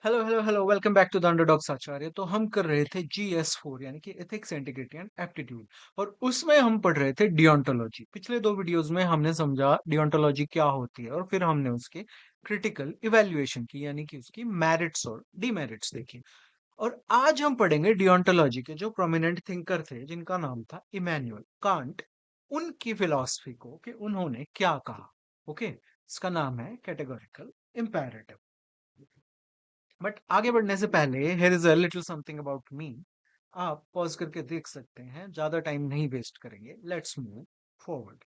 Hello hello hello welcome back to the underdogs Acharya. तो हम कर रहे थे GS4 यानी कि एथिक्स इंटीग्रिटी एंड एप्टीट्यूड, और उसमें हम पढ़ रहे थे डियोंटोलॉजी। पिछले दो वीडियोस में हमने समझा डियोंटोलॉजी क्या होती है, और फिर हमने उसकी क्रिटिकल इवैल्यूएशन की, यानी कि उसकी मेरिट्स और डीमेरिट्स देखी। और आज हम पढ़ेंगे डियोंटोलॉजी के जो प्रोमिनेंट थिंकर थे, जिनका नाम था इमैनुअल कांट। उनकी फिलॉसफी को कि उन्होंने क्या कहा। ओके, इसका नाम है कैटेगोरिकल इंपेरेटिव। बट आगे बढ़ने से पहले here is a little something about me. आप पॉज करके देख सकते हैं, ज्यादा टाइम नहीं वेस्ट करेंगे, लेट्स मूव फॉरवर्ड।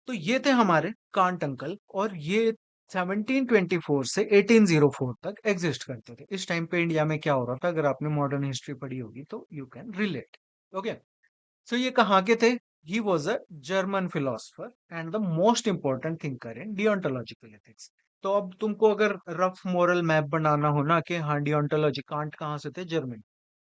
तो ये थे हमारे कांट अंकल, और ये 1724 से 1804 तक एग्जिस्ट करते थे। इस टाइम पे इंडिया में क्या हो रहा था, अगर आपने मॉडर्न हिस्ट्री पढ़ी होगी तो you can relate. Okay, so ये कहाँ के थे? He was a German philosopher and the most important thinker in deontological ethics. तो अब तुमको अगर रफ मोरल मैप बनाना हो ना कि हाँ डियोंटोलॉजी, कांट कहाँ से थे? जर्मनी।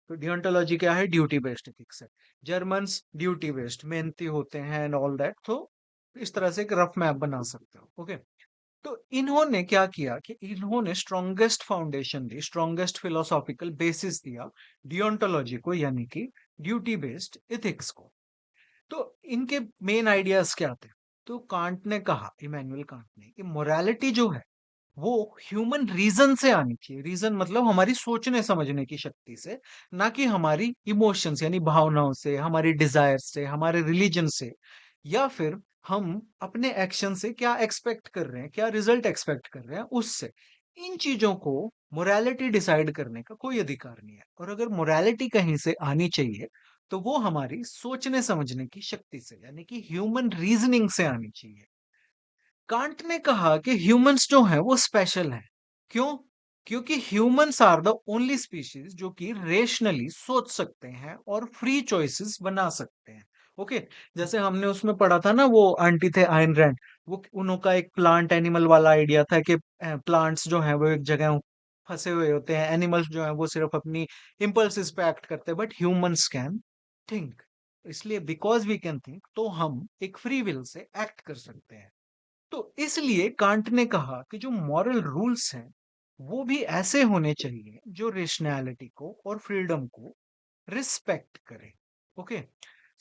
तो डियोंटोलॉजी क्या है? ड्यूटी बेस्ड एथिक्स है। जर्मन्स ड्यूटी बेस्ड, मेहनती होते हैं एंड ऑल दैट। तो इस तरह से एक रफ मैप बना सकते हो। ओके, तो इन्होंने क्या किया कि इन्होंने स्ट्रॉन्गेस्ट फाउंडेशन दी, स्ट्रॉन्गेस्ट फिलोसॉफिकल बेसिस दिया डियोंटोलॉजी को, यानी कि ड्यूटी बेस्ड एथिक्स को। तो इनके मेन आइडियाज क्या थे? तो कांट ने कहा, इमैनुअल कांट ने, कि मोरालिटी जो है वो ह्यूमन रीजन से आनी चाहिए। रीजन मतलब हमारी सोचने समझने की शक्ति से, ना कि हमारी इमोशंस यानी भावनाओं से, हमारी डिजायर से, हमारे रिलीजन से, या फिर हम अपने एक्शन से क्या एक्सपेक्ट कर रहे हैं, क्या रिजल्ट एक्सपेक्ट कर रहे हैं उससे। इन चीजों को मोरालिटी डिसाइड करने का कोई अधिकार नहीं है। और अगर मोरालिटी कहीं से आनी चाहिए तो वो हमारी सोचने समझने की शक्ति से, यानी कि ह्यूमन रीजनिंग से आनी चाहिए। कांट ने कहा कि ह्यूमंस जो हैं वो स्पेशल हैं। क्यों? क्योंकि humans are the only species जो कि रेशनली सोच सकते हैं और फ्री चॉइसेस बना सकते हैं। ओके, जैसे हमने उसमें पढ़ा था ना, वो आंटी थे आयन रैंड, वो उनका एक प्लांट एनिमल वाला आइडिया था कि प्लांट्स जो हैं वो एक जगह फंसे हुए होते हैं, एनिमल्स जो हैं वो सिर्फ अपनी इम्पल्सिस पे एक्ट करते हैं, बट ह्यूमंस कैन थिंक। इसलिए बिकॉज वी कैन थिंक, तो हम एक फ्री विल से एक्ट कर सकते हैं। तो इसलिए कांट ने कहा कि जो मॉरल रूल्स हैं वो भी ऐसे होने चाहिए जो रेशनैलिटी को और फ्रीडम को रिस्पेक्ट करे। ओके,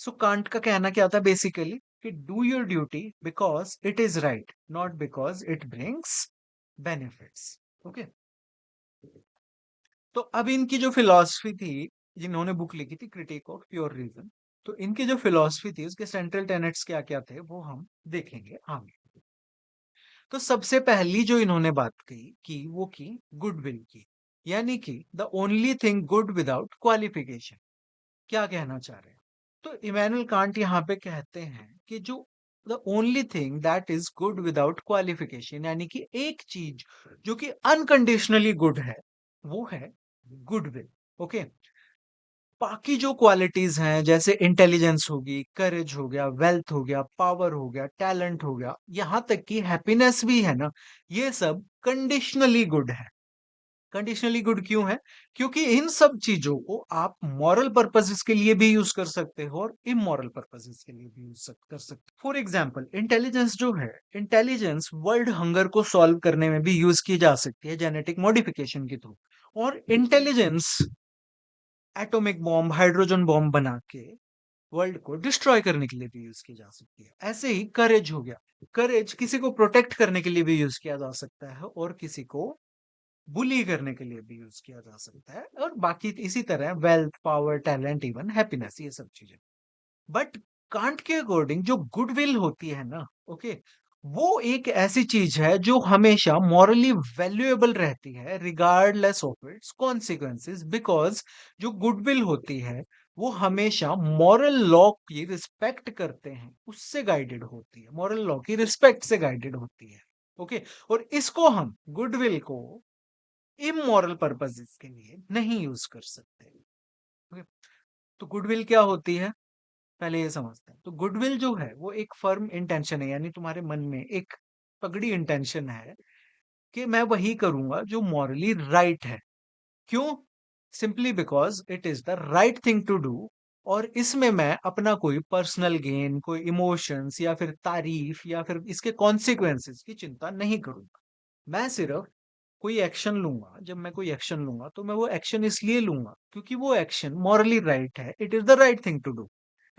सो कांट का कहना क्या था बेसिकली, कि do your duty because it is right, not because it brings benefits. Okay, तो अब इनकी जो फिलॉसफी थी, जिन्होंने बुक लिखी थी क्रिटिक ऑफ प्योर रीजन, तो इनकी जो फिलॉसफी थी उसके सेंट्रल टेनेट्स क्या क्या थे वो हम देखेंगे आगे। तो सबसे पहली जो इन्होंने बात कही कि वो की गुडविल की, यानी कि the only thing good without qualification. क्या कहना चाह रहे हैं? तो इमैनुअल कांट यहाँ पे कहते हैं कि जो the only thing that is good without qualification, यानी कि एक चीज जो कि अनकंडीशनली गुड है, वो है गुडविल। ओके, बाकी जो क्वालिटीज हैं जैसे इंटेलिजेंस होगी, करेज हो गया, वेल्थ हो गया, पावर हो गया, टैलेंट हो गया, यहां तक कि हैप्पीनेस भी है ना, ये सब कंडीशनली गुड है। कंडीशनली गुड क्यों है? क्योंकि इन सब चीजों को आप मॉरल पर्पसेस के लिए भी यूज कर सकते हो और इमोरल पर्पसेस के लिए भी यूज कर सकते हो। फॉर एग्जाम्पल, इंटेलिजेंस जो है, इंटेलिजेंस वर्ल्ड हंगर को सॉल्व करने में भी यूज की जा सकती है जेनेटिक मॉडिफिकेशन के थ्रू। और intelligence atomic bomb, hydrogen bomb बना के वर्ल्ड को डिस्ट्रॉय करने के लिए भी यूज की जा सकती है। ऐसे ही करेज हो गया, करेज किसी को प्रोटेक्ट करने के लिए भी यूज किया जा सकता है, और किसी को बुली करने के लिए भी यूज किया जा सकता है, और बाकी इसी तरह wealth, power, talent, even happiness, ये सब चीजें। बट कांट के अकॉर्डिंग जो गुडविल होती है ना, ओके, वो एक ऐसी चीज है जो हमेशा मॉरली वैल्यूएबल रहती है regardless of its consequences, because जो गुडविल होती है वो हमेशा मॉरल लॉ की रिस्पेक्ट करते हैं, उससे गाइडेड होती है, मॉरल लॉ की रिस्पेक्ट से गाइडेड होती है। ओके, और इसको हम गुडविल को इमोरल पर्पसेस के लिए नहीं यूज कर सकते। ओके, तो गुडविल क्या होती है पहले ये समझते हैं। तो गुडविल जो है वो एक फर्म इंटेंशन है, यानी तुम्हारे मन में एक पगड़ी इंटेंशन है कि मैं वही करूंगा जो मॉरली राइट है। क्यों? Simply because it is the right thing to do, और इसमें मैं अपना कोई पर्सनल गेन, कोई इमोशंस या फिर तारीफ या फिर इसके कॉन्सिक्वेंसेस की चिंता नहीं करूंगा। मैं सिर्फ कोई एक्शन लूंगा, जब मैं कोई एक्शन लूंगा तो मैं वो एक्शन इसलिए लूंगा क्योंकि वो एक्शन मॉरली राइट है, it is the right thing to do.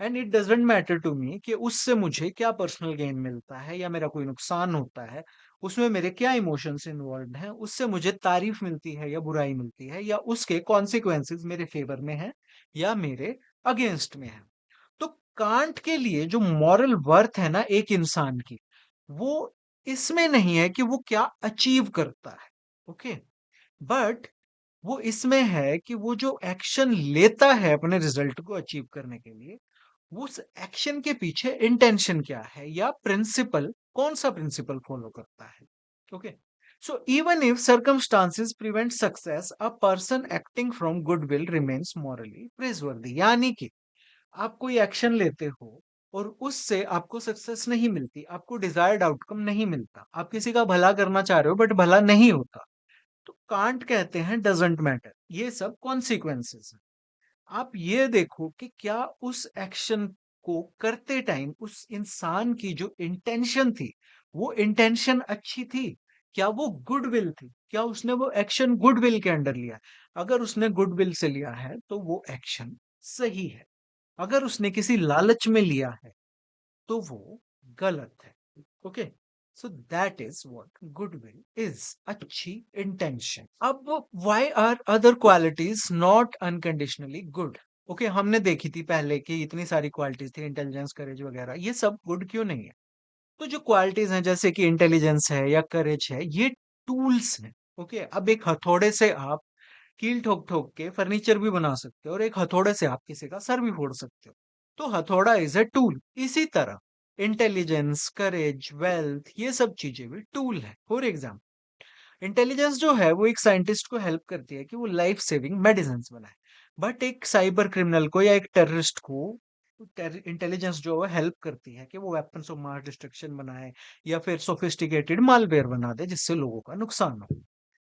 And it doesn't matter to me कि उससे मुझे क्या पर्सनल गेन मिलता है या मेरा कोई नुकसान होता है, उसमें मेरे क्या इमोशंस इन्वॉल्व हैं, उससे मुझे तारीफ मिलती है या बुराई मिलती है, या उसके कॉन्सिक्वेंसेस मेरे फेवर में है या मेरे अगेंस्ट में है। तो कांट के लिए जो मॉरल वर्थ है ना एक इंसान की, वो इसमें नहीं है कि वो क्या अचीव करता है, ओके, बट वो इसमें है कि वो जो एक्शन लेता है अपने रिजल्ट को अचीव करने के लिए, उस एक्शन के पीछे इंटेंशन क्या है या प्रिंसिपल, कौन सा प्रिंसिपल फॉलो करता है। Okay, so even if circumstances prevent success, a person acting from goodwill remains morally प्रेजवर्दी। यानी कि आप कोई एक्शन लेते हो और उससे आपको सक्सेस नहीं मिलती, आपको डिजायर्ड आउटकम नहीं मिलता, आप किसी का भला करना चाह रहे हो बट भला नहीं होता, तो कांट कहते हैं डजंट मैटर, ये सब कॉन्सिक्वेंसेस है। आप ये देखो कि क्या उस एक्शन को करते टाइम उस इंसान की जो इंटेंशन थी, वो इंटेंशन अच्छी थी, क्या वो गुडविल थी, क्या उसने वो एक्शन गुडविल के अंडर लिया है? अगर उसने गुडविल से लिया है तो वो एक्शन सही है, अगर उसने किसी लालच में लिया है तो वो गलत है। Okay, so that is what goodwill is, अच्छी इंटेंशन। अब why are other qualities not unconditionally good? Okay, हमने देखी थी पहले कि इतनी सारी क्वालिटीज थी, इंटेलिजेंस, करेज वगैरह, ये सब गुड क्यों नहीं है? तो जो क्वालिटीज हैं जैसे कि इंटेलिजेंस है या करेज है, ये टूल्स हैं। ओके, अब एक हथौड़े से आप कील ठोक ठोक के फर्नीचर भी बना सकते हो और एक हथौड़े से आप किसी का सर भी फोड़ सकते हो। तो हथौड़ा इज अ टूल। इसी तरह इंटेलिजेंस, करेज, वेल्थ, ये सब चीजें भी टूल है। फॉर एग्जाम्पल, इंटेलिजेंस जो है वो एक साइंटिस्ट को हेल्प करती है कि वो लाइफ सेविंग मेडिसिन बनाए, बट एक साइबर क्रिमिनल को या एक टेररिस्ट को इंटेलिजेंस जो है हेल्प करती है कि वो वेपन्स ऑफ मास डिस्ट्रक्शन बनाए या फिर सोफिस्टिकेटेड मालवेयर बना दे जिससे लोगों का नुकसान हो।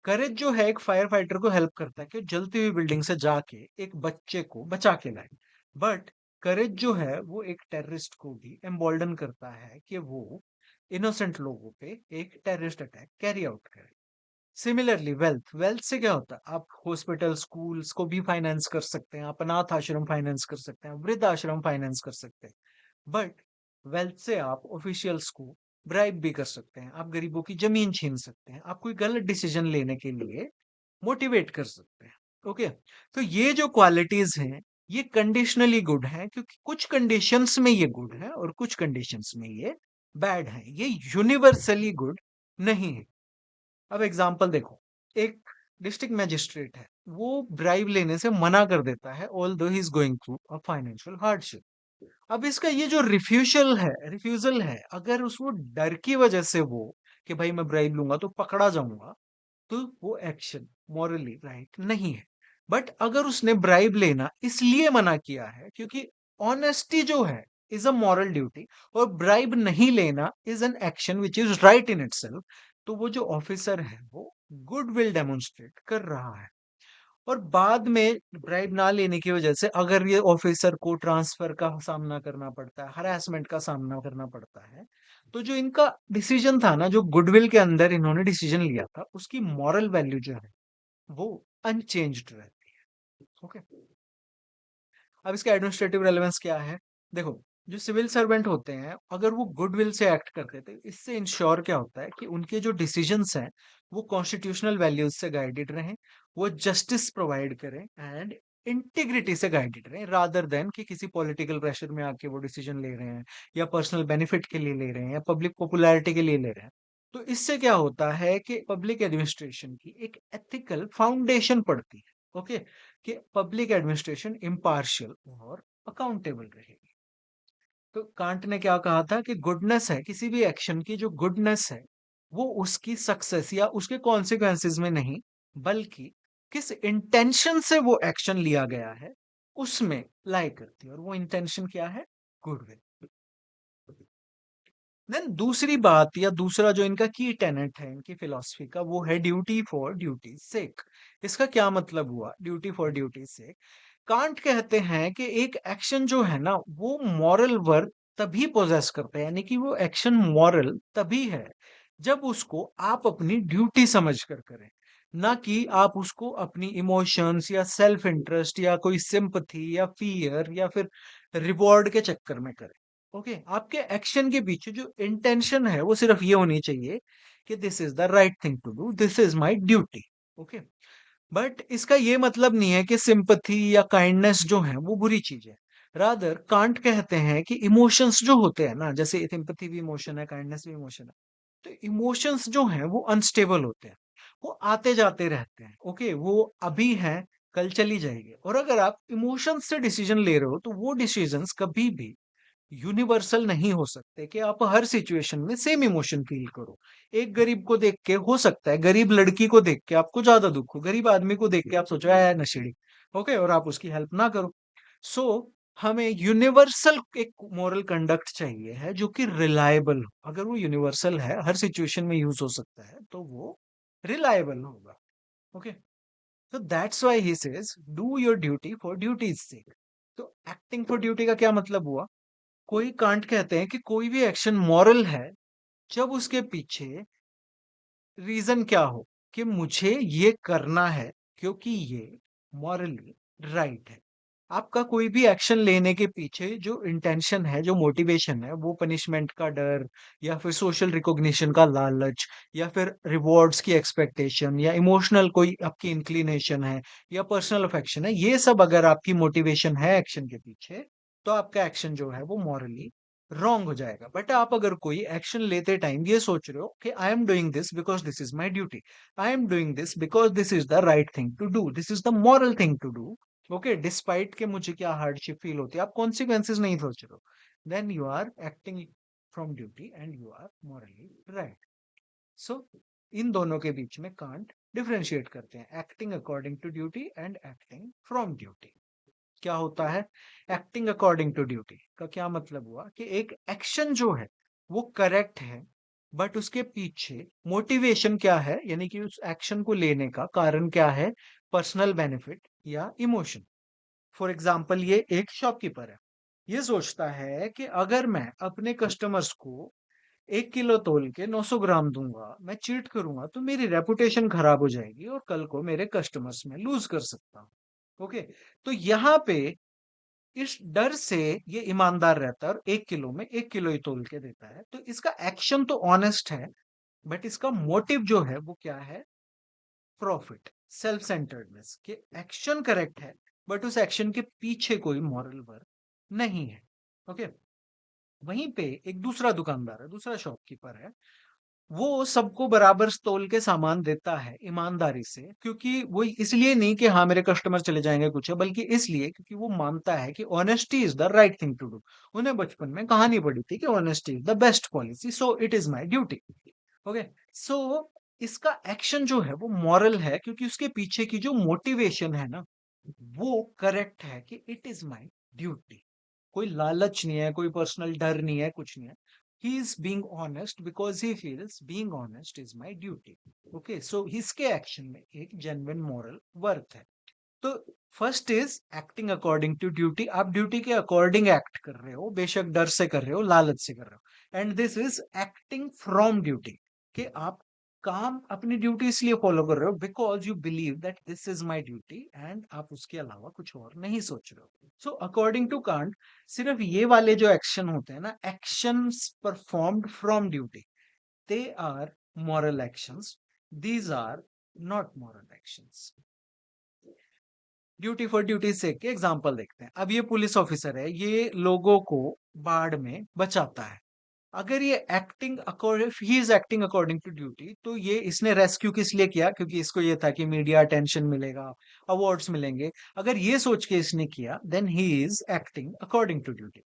करेज जो है एक फायर फाइटर को हेल्प करता है कि जलती हुई बिल्डिंग से जाके एक बच्चे को बचा के लाए, बट करेज जो है वो एक टेररिस्ट को भी एम्बोल्डन करता है कि वो इनोसेंट लोगों पे एक टेररिस्ट अटैक कैरी आउट करे। सिमिलरली वेल्थ, वेल्थ से क्या होता है, आप हॉस्पिटल स्कूल्स को भी फाइनेंस कर सकते हैं, आप अनाथ आश्रम फाइनेंस कर सकते हैं, वृद्ध आश्रम फाइनेंस कर सकते हैं, बट वेल्थ से आप ऑफिशियल्स को ब्राइब भी कर सकते हैं, आप गरीबों की जमीन छीन सकते हैं, आप कोई गलत डिसीजन लेने के लिए मोटिवेट कर सकते हैं। ओके, तो ये जो क्वालिटीज हैं ये कंडीशनली गुड है, क्योंकि कुछ कंडीशंस में ये गुड है और कुछ कंडीशंस में ये बैड है, ये यूनिवर्सली गुड नहीं है। अब एग्जाम्पल देखो, एक डिस्ट्रिक्ट मैजिस्ट्रेट है, वो ब्राइब लेने से मना कर देता है ऑल दो he is going through a financial hardship. अब इसका ये जो रिफ्यूजल है, अगर उस वो डर की वजह से वो कि भाई मैं ब्राइब लूंगा तो पकड़ा जाऊंगा, तो वो एक्शन मॉरली राइट नहीं है। बट अगर उसने ब्राइब लेना इसलिए मना किया है क्योंकि ऑनेस्टी जो है इज अ मॉरल ड्यूटी, और ब्राइब नहीं लेना is an action which is right in itself, तो वो जो ऑफिसर है वो गुड विल डेमोन्स्ट्रेट कर रहा है। और बाद में ब्राइब ना लेने की वजह से अगर ये ऑफिसर को ट्रांसफर का सामना करना पड़ता है, हरासमेंट का सामना करना पड़ता है, तो जो इनका डिसीजन था ना, जो गुडविल के अंदर इन्होंने डिसीजन लिया था, उसकी मॉरल वैल्यू जो है वो अनचेंज्ड रहती है। ओके, अब इसका एडमिनिस्ट्रेटिव रेलेवेंस क्या है? देखो, जो सिविल सर्वेंट होते हैं अगर वो गुडविल से एक्ट करते थे, इससे इंश्योर क्या होता है कि उनके जो डिसीजंस हैं वो कॉन्स्टिट्यूशनल वैल्यूज से गाइडेड रहें, वो जस्टिस प्रोवाइड करें एंड इंटीग्रिटी से गाइडेड रहें, रादर देन कि किसी पॉलिटिकल प्रेशर में आके वो डिसीजन ले रहे हैं या पर्सनल बेनिफिट के लिए ले रहे हैं या पब्लिक पॉपुलैरिटी के लिए ले रहे हैं। तो इससे क्या होता है कि पब्लिक एडमिनिस्ट्रेशन की एक एथिकल फाउंडेशन पड़ती है। ओके, कि पब्लिक एडमिनिस्ट्रेशन इम्पार्शियल और अकाउंटेबल रहेगी। तो कांट ने क्या कहा था कि गुडनेस है, किसी भी एक्शन की जो गुडनेस है वो उसकी सक्सेस या उसके कॉन्सिक्वेंसेस में नहीं, बल्कि किस इंटेंशन से वो एक्शन लिया गया है उसमें लाई करती है, और वो इंटेंशन क्या है? गुडविल। देन दूसरी बात या दूसरा जो इनका की टेनेट है इनकी फिलॉसफी का, वो है ड्यूटी फॉर ड्यूटी सेक। इसका क्या मतलब हुआ duty for duty sake? Kant कहते हैं कि एक एक्शन जो है ना वो मॉरल वर्थ तभी पोजेस करता है, यानी कि वो एक्शन मॉरल तभी है जब उसको आप अपनी ड्यूटी समझ कर करें, ना कि आप उसको अपनी इमोशंस या सेल्फ इंटरेस्ट या कोई सिंपथी या फियर या फिर रिवॉर्ड के चक्कर में करें। ओके, आपके एक्शन के पीछे जो इंटेंशन है वो सिर्फ ये होनी चाहिए कि this is the right thing to do, this is my duty. Okay, but इसका ये मतलब नहीं है कि सिंपथी या काइंडनेस जो है वो बुरी चीज है। रादर कांट कहते हैं कि इमोशंस जो होते हैं ना, जैसे सिंपथी भी इमोशन है, काइंडनेस भी इमोशन है, तो इमोशंस जो हैं वो अनस्टेबल होते हैं, वो आते जाते रहते हैं। ओके, वो अभी है, कल चली जाएगी। और अगर आप इमोशंस से डिसीजन ले रहे हो तो वो डिसीजंस कभी भी यूनिवर्सल नहीं हो सकते कि आप हर सिचुएशन में सेम इमोशन फील करो। एक गरीब को देख के हो सकता है, गरीब लड़की को देख के आपको ज्यादा दुख हो, गरीब आदमी को देख के आप सोचो है नशेड़ी। ओके, और आप उसकी हेल्प ना करो। सो हमें यूनिवर्सल एक मॉरल कंडक्ट चाहिए है जो कि रिलायबल हो। अगर वो यूनिवर्सल है, हर सिचुएशन में यूज हो सकता है, तो वो रिलायबल होगा। ओके, तो that's why he says do your duty for duty's sake. तो एक्टिंग फॉर ड्यूटी का क्या मतलब हुआ? कोई कांट कहते हैं कि कोई भी एक्शन मॉरल है जब उसके पीछे रीजन क्या हो कि मुझे ये करना है क्योंकि ये मॉरली राइट है। आपका कोई भी एक्शन लेने के पीछे जो इंटेंशन है, जो मोटिवेशन है, वो पनिशमेंट का डर या फिर सोशल रिकॉग्निशन का लालच या फिर रिवॉर्ड्स की एक्सपेक्टेशन या इमोशनल कोई आपकी इंक्लिनेशन है या पर्सनल अफेक्शन है, ये सब अगर आपकी मोटिवेशन है एक्शन के पीछे, तो आपका एक्शन जो है वो मॉरली रॉन्ग हो जाएगा। बट आप अगर कोई एक्शन लेते टाइम ये सोच रहे हो कि I am doing this because this is my duty, I am doing this because this is the right thing to do, this is the moral thing to do. Okay, despite के मुझे क्या hardship feel होती है, आप consequences नहीं सोच रहे हो, then you are acting from duty and you are morally right. So इन दोनों के बीच में कांट डिफरेंशिएट करते हैं, acting according to duty and acting from duty. क्या होता है एक्टिंग अकॉर्डिंग टू ड्यूटी का? क्या मतलब हुआ कि एक एक्शन जो है वो करेक्ट है, बट उसके पीछे मोटिवेशन क्या है, यानी कि उस एक्शन को लेने का कारण क्या है, पर्सनल बेनिफिट या इमोशन। फॉर एग्जाम्पल, ये एक शॉपकीपर है, ये सोचता है कि अगर मैं अपने कस्टमर्स को 1 किलो तोल के 900 ग्राम दूंगा, मैं चीट करूंगा, तो मेरी रेपुटेशन खराब हो जाएगी और कल को मेरे कस्टमर्स में लूज कर सकता हूँ। ओके, तो यहाँ पे इस डर से ये ईमानदार रहता है और 1 किलो में 1 किलो ही तोल के देता है। तो इसका एक्शन तो ऑनेस्ट है, बट इसका मोटिव जो है वो क्या है? Profit, self centredness. के एक्शन करेक्ट है, बट उस एक्शन के पीछे कोई मॉरल वर्क नहीं है। ओके, वहीं पे एक दूसरा दुकानदार है, दूसरा शॉपकीपर है, वो सबको बराबर तोल के सामान देता है ईमानदारी से, क्योंकि वो इसलिए नहीं कि हाँ मेरे कस्टमर चले जाएंगे कुछ है, बल्कि इसलिए क्योंकि वो मानता है कि honesty is the right thing to do. उन्हें बचपन में कहानी पड़ी थी कि honesty is the best policy, so it is my duty. Okay, so इसका एक्शन जो है वो मॉरल है क्योंकि उसके पीछे की जो मोटिवेशन है ना, वो करेक्ट है कि इट इज माई ड्यूटी। कोई लालच नहीं है, कोई पर्सनल डर नहीं है, कुछ नहीं है। He is being honest because he feels being honest is my duty. Okay, so इसके एक्शन में एक जेन्युइन मॉरल वर्थ है। तो first is acting according to duty, आप ड्यूटी के अकॉर्डिंग एक्ट कर रहे हो, बेशक डर से कर रहे हो, लालच से कर रहे हो। And this is acting from duty, कि आप काम अपनी ड्यूटी इसलिए फॉलो कर रहे हो because you believe that this is my duty, and आप उसके अलावा कुछ और नहीं सोच रहे हो। सो अकॉर्डिंग टू कांट, सिर्फ ये वाले जो एक्शन होते हैं ना, actions performed from duty, they are moral actions, these are not moral actions. Duty for duty से के एग्जांपल देखते हैं। अब ये पुलिस ऑफिसर है, ये लोगों को बाढ़ में बचाता है। अगर ये acting according, he is acting according to duty, तो ये इसने रेस्क्यू किस लिए किया? क्योंकि इसको ये था कि मीडिया अटेंशन मिलेगा, अवार्ड्स मिलेंगे। अगर ये सोच के इसने किया, then he is acting according to duty.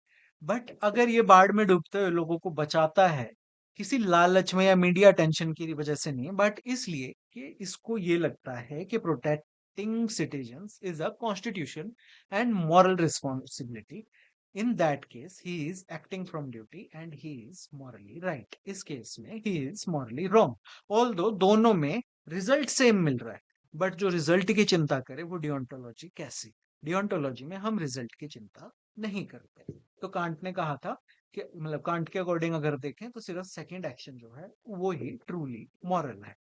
But अगर ये बाढ़ में डूबते हुए लोगों को बचाता है किसी लालच में या मीडिया अटेंशन की वजह से नहीं, बट इसलिए कि इसको ये लगता है कि protecting citizens is a constitution and moral responsibility, in that case he is acting from duty and he is morally right, इस केस में he is morally wrong। although दोनों में रिजल्ट सेम मिल रहा है, बट जो रिजल्ट की चिंता करे वो डियोंटोलॉजी कैसी? डियोंटोलॉजी में हम रिजल्ट की चिंता नहीं करते। तो कांट ने कहा था कि मतलब कांट के अकॉर्डिंग अगर देखें तो सिर्फ सेकंड एक्शन जो है वो ही ट्रूली मॉरल है।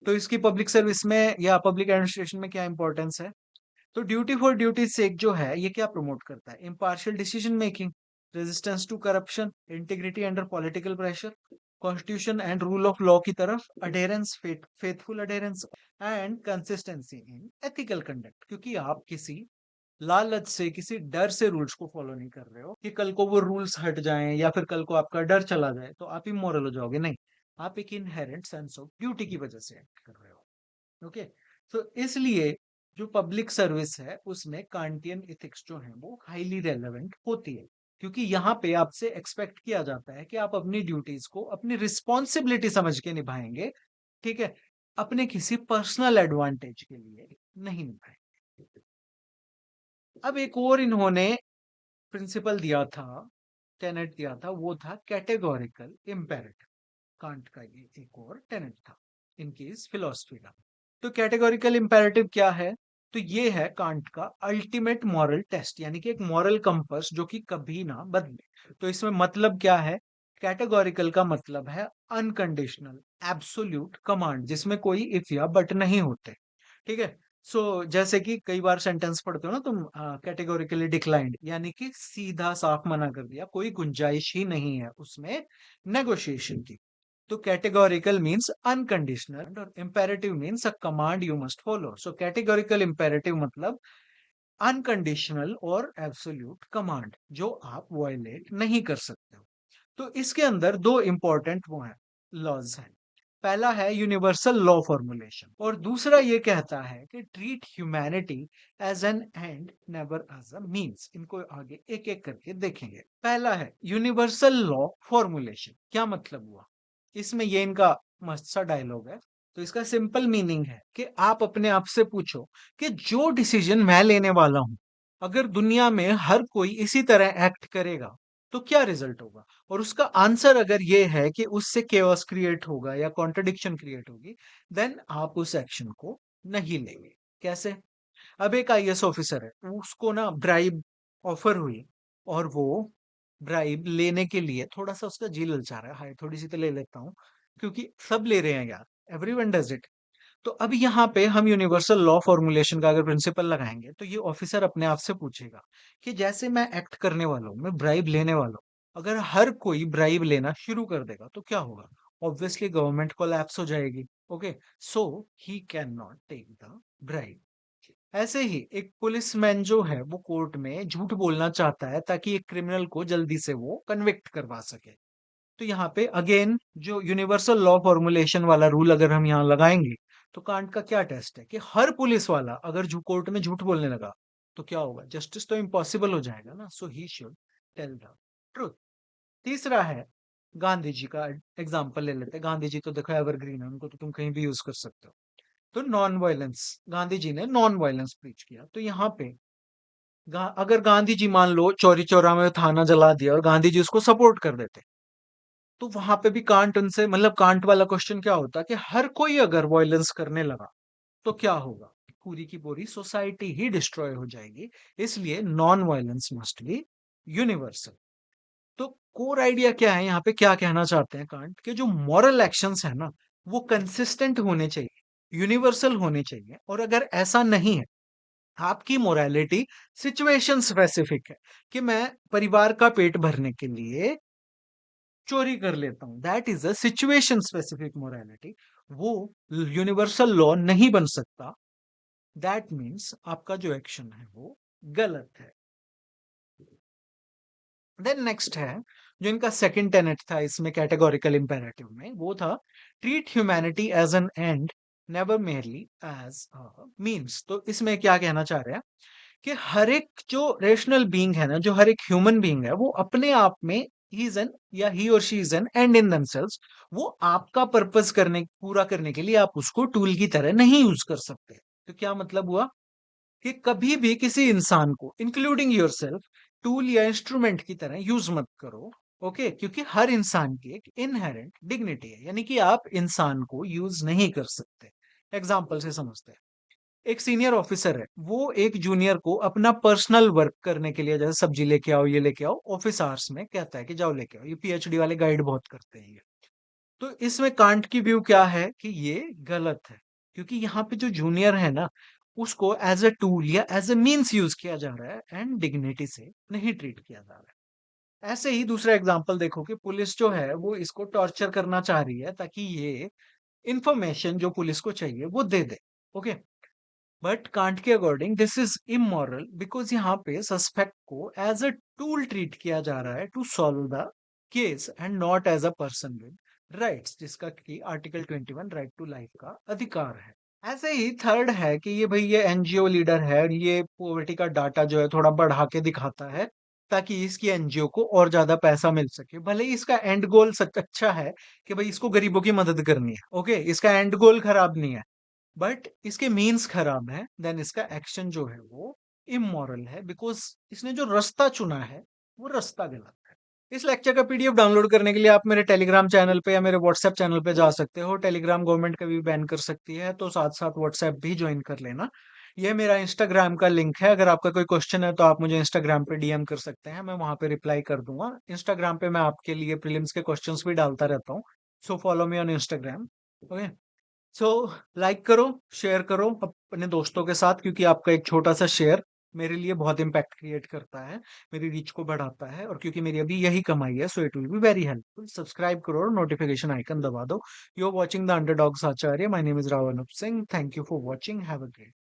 तो इसकी पब्लिक सर्विस में या पब्लिक एडमिनिस्ट्रेशन में क्या इंपॉर्टेंस है? तो ड्यूटी फॉर ड्यूटी सेक जो है ये क्या प्रमोट करता है? Impartial decision making, resistance to corruption, integrity under political pressure, constitution and rule of law की तरफ adherence, faithful adherence and consistency in ethical conduct. क्योंकि आप किसी लालच से, किसी डर से रूल्स को फॉलो नहीं कर रहे हो कि कल को वो रूल्स हट जाएं या फिर कल को आपका डर चला जाए तो आप इमोरल हो जाओगे। नहीं, आप एक इनहेरेंट सेंस ऑफ ड्यूटी की वजह से एक्ट कर रहे हो। ओके, तो इसलिए जो पब्लिक सर्विस है उसमें कांटियन एथिक्स जो है वो हाईली रेलेवेंट होती है, क्योंकि यहाँ पे आपसे एक्सपेक्ट किया जाता है कि आप अपनी ड्यूटीज को अपनी रिस्पॉन्सिबिलिटी समझ के निभाएंगे। ठीक है, अपने किसी पर्सनल एडवांटेज के लिए नहीं निभाएंगे। अब एक और इन्होंने प्रिंसिपल दिया था, टेनेट दिया था, वो था कैटेगोरिकल इम्पेरेटिव। कांट का ये एक और टेनेट था इनकी इस फिलोसफी का। तो कैटेगोरिकल इम्पेरेटिव क्या है? तो ये है कांट का अल्टीमेट मॉरल टेस्ट, यानी कि एक मॉरल कंपास जो कि कभी ना बदले। तो इसमें मतलब क्या है? कैटेगोरिकल का मतलब है अनकंडीशनल, एब्सोल्यूट कमांड जिसमें कोई इफ या बट नहीं होते। ठीक है, जैसे कि कई बार सेंटेंस पढ़ते हो ना तुम, कैटेगोरिकली डिक्लाइंड, यानी कि सीधा साफ मना कर दिया, कोई गुंजाइश ही नहीं है उसमें नेगोशिएशन की। तो कैटेगोरिकल मींस अनकंडीशनल और imperative means a command you must follow. So categorical imperative मतलब अनकंडीशनल और एब्सोल्यूट कमांड जो आप वायलेट नहीं कर सकते हो। तो इसके अंदर दो इंपॉर्टेंट वो हैं, लॉज हैं। पहला है यूनिवर्सल लॉ फॉर्मुलेशन और दूसरा ये कहता है कि treat humanity as an end never as a means. इनको आगे एक एक करके देखेंगे। पहला है यूनिवर्सल लॉ फॉर्मुलेशन। क्या मतलब हुआ? इसमें ये इनका मस्त सा डायलॉग है। तो इसका सिंपल मीनिंग है कि आप अपने आप से पूछो कि जो डिसीजन मैं लेने वाला हूं, अगर दुनिया में हर कोई इसी तरह एक्ट करेगा तो क्या रिजल्ट होगा? और उसका आंसर अगर ये है कि उससे केओस क्रिएट होगा या कॉन्ट्रडिक्शन क्रिएट होगी, देन आप उस एक्शन को नहीं लेंगे। कैसे? अब एक आईएएस ऑफिसर है, उसको ना ब्राइब ऑफर हुई और वो ब्राइब लेने के लिए थोड़ा सा उसका जी ललचा रहा है, हाय थोड़ी सी तो ले लेता हूँ, क्योंकि सब ले रहे हैं यार, एवरीवन डज इट। तो अब यहाँ पे हम यूनिवर्सल लॉ फॉर्मुलेशन का अगर प्रिंसिपल लगाएंगे तो ये ऑफिसर अपने आप से पूछेगा कि जैसे मैं एक्ट करने वाला हूँ, मैं ब्राइब लेने वाला हूँ, अगर हर कोई ब्राइब लेना शुरू कर देगा तो क्या होगा? ऑब्वियसली गवर्नमेंट कोलैप्स हो जाएगी। Okay, so he can not take the bribe. ऐसे ही एक पुलिसमैन जो है वो कोर्ट में झूठ बोलना चाहता है ताकि एक क्रिमिनल को जल्दी से वो कन्विक्ट करवा सके। तो यहाँ पे अगेन जो यूनिवर्सल लॉ फॉर्मुलेशन वाला रूल अगर हम यहाँ लगाएंगे तो कांट का क्या टेस्ट है कि हर पुलिस वाला अगर कोर्ट में झूठ बोलने लगा तो क्या होगा? जस्टिस तो इम्पॉसिबल हो जाएगा ना। So he should tell the truth. तीसरा है, गांधी जी का एग्जाम्पल ले लेते हैं। गांधी जी तो देखो एवरग्रीन है, उनको तो तुम कहीं भी यूज कर सकते हो। तो नॉन वायलेंस, गांधी जी ने नॉन वायलेंस प्रीच किया। तो यहाँ पे अगर गांधी जी मान लो चौरी चौरा में थाना जला दिया और गांधी जी उसको सपोर्ट कर देते, तो वहां पे भी कांट उनसे, मतलब कांट वाला क्वेश्चन क्या होता कि हर कोई अगर वायलेंस करने लगा तो क्या होगा? पूरी की पूरी सोसाइटी ही डिस्ट्रॉय हो जाएगी। इसलिए non violence must be universal. तो कोर आइडिया क्या है यहाँ पे, क्या कहना चाहते हैं कांट के जो मॉरल एक्शंस है ना वो कंसिस्टेंट होने चाहिए, यूनिवर्सल होने चाहिए। और अगर ऐसा नहीं है, आपकी मोरालिटी सिचुएशन स्पेसिफिक है कि मैं परिवार का पेट भरने के लिए चोरी कर लेता हूं, that is a situation specific morality, वो यूनिवर्सल लॉ नहीं बन सकता। दैट मीन्स आपका जो एक्शन है वो गलत है। देन नेक्स्ट है जो इनका सेकंड टेनेट था इसमें कैटेगोरिकल इंपेरेटिव में, वो था treat humanity as an end never merely as a means. तो इसमें क्या कहना चाह रहे हैं कि हर एक जो रेशनल बीइंग है ना, जो हर एक ह्यूमन बीइंग है, वो अपने आप में ही इज एन या ही और she is an and in themselves. वो आपका पर्पस करने, पूरा करने के लिए आप उसको टूल की तरह नहीं यूज कर सकते। तो क्या मतलब हुआ कि कभी भी किसी इंसान को इंक्लूडिंग योरसेल्फ टूल या इंस्ट्रूमेंट की तरह यूज मत करो। ओके, क्योंकि हर इंसान की एक इनहेरेंट डिग्निटी है, यानी कि आप इंसान को यूज नहीं कर सकते। एग्जाम्पल से समझते हैं। एक सीनियर ऑफिसर है, वो एक जूनियर को अपना पर्सनल वर्क करने के लिए, जैसे सब्जी लेके आओ, ये लेके आओ, ऑफिस आवर्स में कहता है कि जाओ लेके आओ। ये पीएचडी वाले गाइड बहुत करते हैं ये। तो इसमें कांट की व्यू क्या है कि ये गलत है, क्योंकि यहाँ पे जो जूनियर है ना, उसको एज अ टूल या एज अ मीन्स यूज किया जा रहा है एंड डिग्निटी से नहीं ट्रीट किया जा रहा है। ऐसे ही दूसरा एग्जांपल देखो कि पुलिस जो है वो इसको टॉर्चर करना चाह रही है ताकि ये इंफॉर्मेशन जो पुलिस को चाहिए वो दे दे। ओके, बट कांट के according this is immoral, because यहाँ पे सस्पेक्ट को एज अ टूल ट्रीट किया जा रहा है to solve the case and not as a person with rights, जिसका कि आर्टिकल 21 राइट टू लाइफ का अधिकार है। ऐसे ही थर्ड है कि ये भाई ये एनजीओ लीडर है और ये पॉवर्टी का डाटा जो है थोड़ा बढ़ा के दिखाता है ताकि इसकी एनजीओ को और ज्यादा पैसा मिल सके। भले ही इसका एंड गोल सच अच्छा है कि भाई इसको गरीबों की मदद करनी है, ओके, इसका एंड गोल खराब नहीं है, बट इसके मीन्स खराब है, देन इसका एक्शन जो है वो इमोरल है, बिकॉज इसने जो रास्ता चुना है वो रास्ता गलत है। इस लेक्चर का पीडीएफ डाउनलोड करने के लिए आप मेरे टेलीग्राम चैनल पे या मेरे व्हाट्सएप चैनल पे जा सकते हो। टेलीग्राम गवर्नमेंट कभी बैन कर सकती है, तो साथ साथ व्हाट्सएप भी ज्वाइन कर लेना। ये मेरा इंस्टाग्राम का लिंक है, अगर आपका कोई क्वेश्चन है तो आप मुझे इंस्टाग्राम पे डीएम कर सकते हैं, मैं वहां पे रिप्लाई कर दूंगा। इंस्टाग्राम पे मैं आपके लिए प्रीलिम्स के क्वेश्चंस भी डालता रहता हूँ, so follow me on Instagram. Okay, so like करो, शेयर करो अपने दोस्तों के साथ, क्योंकि आपका एक छोटा सा शेयर मेरे लिए बहुत इंपैक्ट क्रिएट करता है, मेरी रीच को बढ़ाता है, और क्योंकि मेरी अभी यही कमाई है, so it will be very helpful. Subscribe करो और नोटिफिकेशन आइकन दबा दो। You are watching the underdogs Acharya, my name is Rao Anup Singh. Thank you for watching, have a great